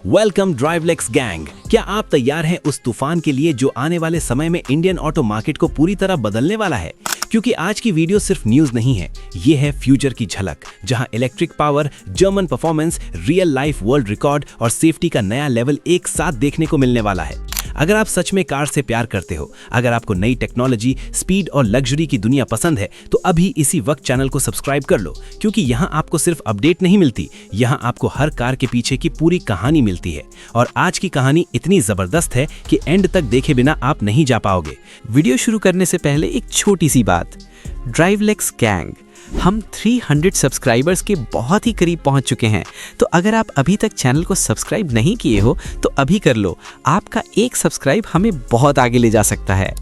Welcome ड्राइवलेक्स gang. क्या आप तैयार हैं उस तूफान के लिए जो आने वाले समय में इंडियन ऑटो मार्केट को पूरी तरह बदलने वाला है? क्योंकि आज की वीडियो सिर्फ न्यूज नहीं है, ये है फ्यूचर की झलक, जहां electric power, German performance, real life world record और सेफ्टी का नया लेवल एक साथ देखने को मिलने वाला है। अगर आप सच में कार से प्यार करते हो, अगर आपको नई टेक्नोलॉजी, स्पीड और लग्जरी की दुनिया पसंद है, तो अभी इसी वक्त चैनल को सब्सक्राइब कर लो, क्योंकि यहाँ आपको सिर्फ अपडेट नहीं मिलती, यहाँ आपको हर कार के पीछे की पूरी कहानी मिलती है। और आज की कहानी इतनी जबरदस्त है कि एंड तक देखे बिना आप नहीं जा पाओगे। वीडियो शुरू करने से पहले एक छोटी सी बात, ड्राइवलेक्स गैंग, हम 300 सब्सक्राइबर्स के बहुत ही करीब पहुंच चुके हैं। तो अगर आप अभी तक चैनल को सब्सक्राइब नहीं किए हो तो अभी कर लो। आपका एक सब्सक्राइब हमें बहुत आगे ले जा सकता है।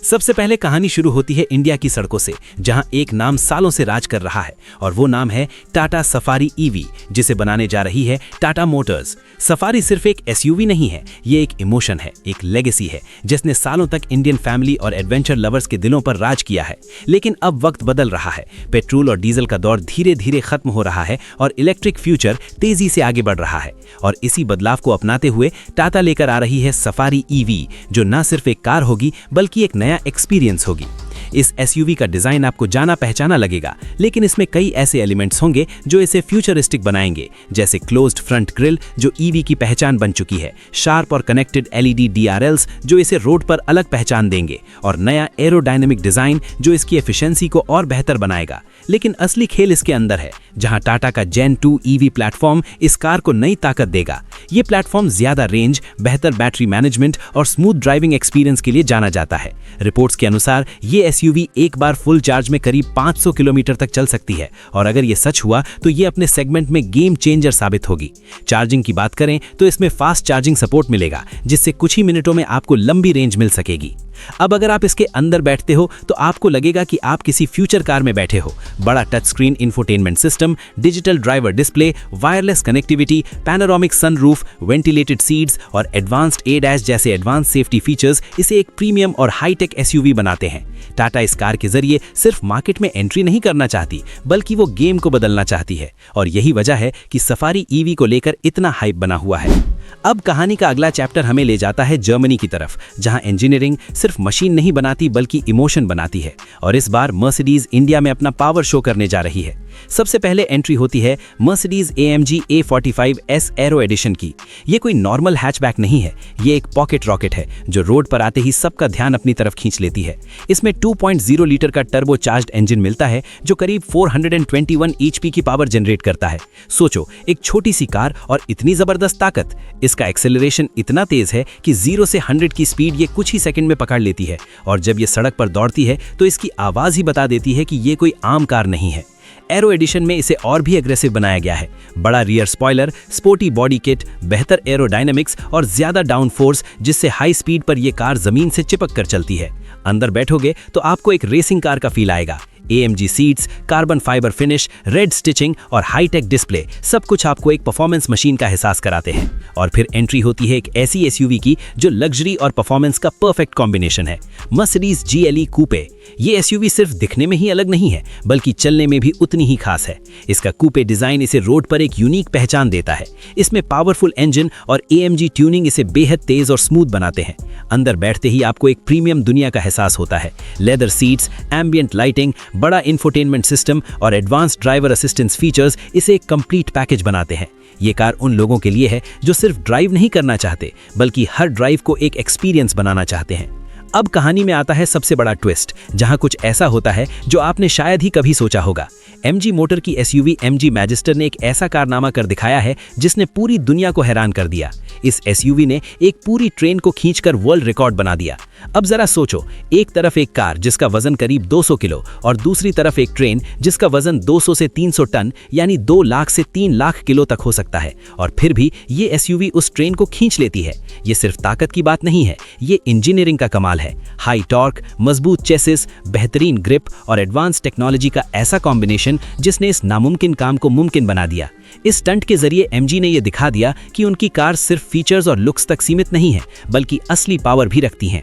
सबसे पहले कहानी शुरू होती है इंडिया की सड़कों से, जहां एक नाम सालों से राज कर रहा है और वो नाम है टाटा सफारी ईवी, जिसे बनाने जा रही है टाटा मोटर्स। सफारी सिर्फ एक एसयूवी नहीं है, ये एक इमोशन है, एक लेगेसी है, जिसने सालों तक इंडियन फैमिली और एडवेंचर लवर्स के दिलों पर राज किया है। लेकिन अब वक्त बदल रहा है, पेट्रोल और डीजल का दौर धीरे धीरे खत्म हो रहा है और इलेक्ट्रिक फ्यूचर तेजी से आगे बढ़ रहा है। और इसी बदलाव को अपनाते हुए टाटा लेकर आ रही है सफारी ईवी, जो न सिर्फ एक कार होगी बल्कि एक नया एक्सपीरियंस होगी। इस एसयूवी का डिजाइन आपको जाना पहचाना लगेगा, लेकिन इसमें कई ऐसे एलिमेंट्स होंगे जो इसे फ्यूचरिस्टिक बनाएंगे, जैसे क्लोज्ड फ्रंट ग्रिल जो ईवी की पहचान बन चुकी है, शार्प और कनेक्टेड एलईडी डीआरएल्स जो इसे रोड पर अलग पहचान देंगे, और नया एरोडायनेमिक डिजाइन जो इसकी एफिशिएंसी को और बेहतर बनाएगा। लेकिन असली खेल इसके अंदर है, जहां टाटा का जेन 2 ईवी प्लेटफॉर्म इस कार को नई ताकत देगा। ये प्लेटफॉर्म ज्यादा रेंज, बेहतर बैटरी मैनेजमेंट और स्मूथ ड्राइविंग एक्सपीरियंस के लिए जाना जाता है। रिपोर्ट्स के अनुसार ये एसयूवी एक बार फुल चार्ज में करीब 500 किलोमीटर तक चल सकती है, और अगर ये सच हुआ तो ये अपने सेगमेंट में गेम चेंजर साबित होगी। चार्जिंग की बात करें तो इसमें फास्ट चार्जिंग सपोर्ट मिलेगा, जिससे कुछ ही मिनटों में आपको लंबी रेंज मिल सकेगी। अब अगर आप इसके अंदर बैठते हो तो आपको लगेगा कि आप किसी फ्यूचर कार में बैठे हो। बड़ा touch screen infotainment system, digital driver display, wireless connectivity, panoramic sunroof, ventilated seats और एडवांस्ड एडैश जैसे एडवांस सेफ्टी फीचर्स इसे एक प्रीमियम और हाईटेक एसयूवी बनाते हैं। टाटा इस कार के जरिए सिर्फ मार्केट में एंट्री नहीं करना चाहती, बल्कि वो गेम को बदलना चाहती है, और यही वजह है कि सफारी ईवी को लेकर इतना हाइप बना हुआ है। अब कहानी का अगला चैप्टर हमें ले जाता है जर्मनी की तरफ, जहां इंजीनियरिंग सिर्फ मशीन नहीं बनाती बल्कि इमोशन बनाती है, और इस बार मर्सिडीज इंडिया में अपना पावर शो करने जा रही है। सबसे पहले एंट्री होती है Mercedes AMG A45 S aero edition की। ये कोई नॉर्मल हैचबैक नहीं है, ये एक पॉकेट रॉकेट है जो रोड पर आते ही सबका ध्यान अपनी तरफ खींच लेती है। इसमें 2.0 लीटर का टर्बो चार्ज्ड इंजन मिलता है जो करीब 421 HP की पावर जनरेट करता है। सोचो, एक छोटी सी कार और इतनी जबरदस्त ताकत। इसका एक्सेलरेशन इतना तेज है कि 0 से 100 की स्पीड ये कुछ ही सेकंड में पकड़ लेती है, और जब ये सड़क पर दौड़ती है तो इसकी आवाज ही बता देती है कि ये कोई आम कार नहीं है। एरो एडिशन में इसे और भी एग्रेसिव बनाया गया है। बड़ा rear spoiler, sporty body kit, बेहतर एरोडायनेमिक्स और ज्यादा डाउन फोर्स, जिससे हाई स्पीड पर यह कार जमीन से चिपक कर चलती है। अंदर बैठोगे तो आपको एक रेसिंग कार का फील आएगा। AMG seats, carbon fibre finish, red stitching और हाईटेक डिस्प्ले, सब कुछ आपको एक परफॉर्मेंस मशीन का एहसास कराते हैं। और फिर एंट्री होती है एक ऐसी एसयूवी की जो लग्जरी और परफॉर्मेंस का परफेक्ट कॉम्बिनेशन है, मर्सिडीज GLE कूपे। ये एसयूवी सिर्फ दिखने में ही अलग नहीं है, बल्कि चलने में भी उतनी ही खास है। इसका कूपे डिजाइन इसे रोड पर एक यूनिक पहचान देता है। इसमें पावरफुल इंजन और AMG ट्यूनिंग इसे बेहद तेज और स्मूथ बनाते हैं। अंदर बैठते ही आपको एक प्रीमियम दुनिया का एहसास होता है। लेदर सीट्स, एम्बियंट लाइटिंग, बड़ा इंफोटेनमेंट सिस्टम और एडवांस्ड ड्राइवर असिस्टेंस फीचर्स इसे एक कंप्लीट पैकेज बनाते हैं। ये कार उन लोगों के लिए है जो सिर्फ ड्राइव नहीं करना चाहते, बल्कि हर ड्राइव को एक एक्सपीरियंस बनाना चाहते हैं। अब कहानी में आता है सबसे बड़ा ट्विस्ट, जहां कुछ ऐसा होता है जो आपने शायद ही कभी सोचा होगा। MG मोटर की एसयूवी MG मैजिस्टर ने एक ऐसा कारनामा कर दिखाया है जिसने पूरी दुनिया को हैरान कर दिया। इस एसयूवी ने एक पूरी ट्रेन को खींचकर वर्ल्ड रिकॉर्ड बना दिया। अब जरा सोचो, एक तरफ एक कार जिसका वजन करीब 200 किलो और दूसरी तरफ एक ट्रेन जिसका वजन 200 से 300 टन यानी 2 लाख से 3 लाख किलो तक हो सकता है, और फिर भी ये एसयूवी उस ट्रेन को खींच लेती है। ये सिर्फ ताकत की बात नहीं है, ये इंजीनियरिंग का कमाल है। हाई टॉर्क, मजबूत चेसिस, बेहतरीन ग्रिप और एडवांस टेक्नोलॉजी का ऐसा कॉम्बिनेशन जिसने इस नामुमकिन काम को मुमकिन बना दिया। इस स्टंट के जरिए MG ने यह दिखा दिया कि उनकी कार सिर्फ फीचर्स और लुक्स तक सीमित नहीं है, बल्कि असली पावर भी रखती हैं।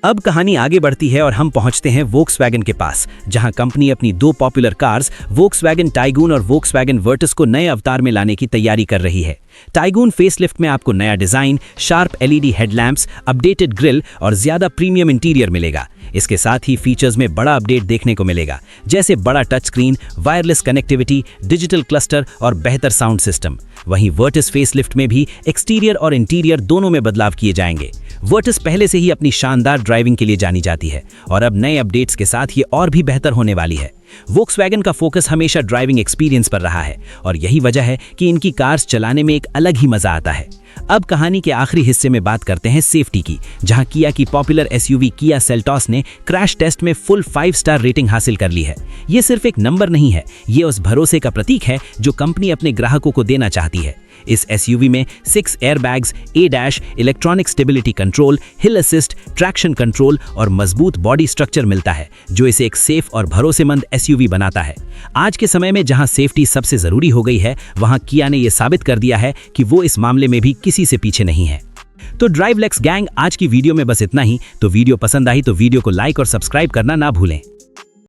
अब कहानी आगे बढ़ती है और हम पहुंचते हैं वोक्सवैगन के पास, जहां कंपनी अपनी 2 पॉपुलर कार्स वोक्सवैगन टाइगून और वोक्सवैगन वर्टस को नए अवतार में लाने की तैयारी कर रही है। टाइगून फेसलिफ्ट में आपको नया design, sharp LED headlamps, updated grill और ज्यादा प्रीमियम इंटीरियर मिलेगा। इसके साथ ही फीचर्स में बड़ा अपडेट देखने को मिलेगा, जैसे बड़ा touch screen, wireless connectivity, digital cluster और बेहतर साउंड सिस्टम। वहीं वर्टिस फेसलिफ्ट में भी एक्सटीरियर और इंटीरियर दोनों में बदलाव किए जाएंगे। वर्टिस पहले से ही अपनी शानदार ड्राइविंग के लिए जानी जाती है और अब नए अपडेट्स के साथ ये और भी बेहतर होने वाली है। वोक्सवैगन का फोकस हमेशा ड्राइविंग एक्सपीरियंस पर रहा है और यही वजह है कि इनकी कार्स चलाने में एक अलग ही मजा आता है। अब कहानी के आखिरी हिस्से में बात करते हैं सेफ्टी की, जहां किया की पॉपुलर एसयूवी किया सेल्टॉस ने क्रैश टेस्ट में फुल 5 स्टार रेटिंग हासिल कर ली है। ये सिर्फ एक नंबर नहीं है, ये उस भरोसे का प्रतीक है जो कंपनी अपने ग्राहकों को देना चाहती है। इस एसयूवी में 6 airbags, ADAS, electronic stability control, हिल असिस्ट, ट्रैक्शन कंट्रोल और मजबूत बॉडी स्ट्रक्चर मिलता है, जो इसे एक सेफ और भरोसेमंद एसयूवी बनाता है। आज के समय में जहां सेफ्टी सबसे जरूरी हो गई है, वहां किया ने यह साबित कर दिया है कि वो इस मामले में भी किसी से पीछे नहीं है। तो ड्राइवलेक्स गैंग, आज की वीडियो में बस इतना ही। तो वीडियो पसंद आई तो वीडियो को लाइक और सब्सक्राइब करना ना भूलें।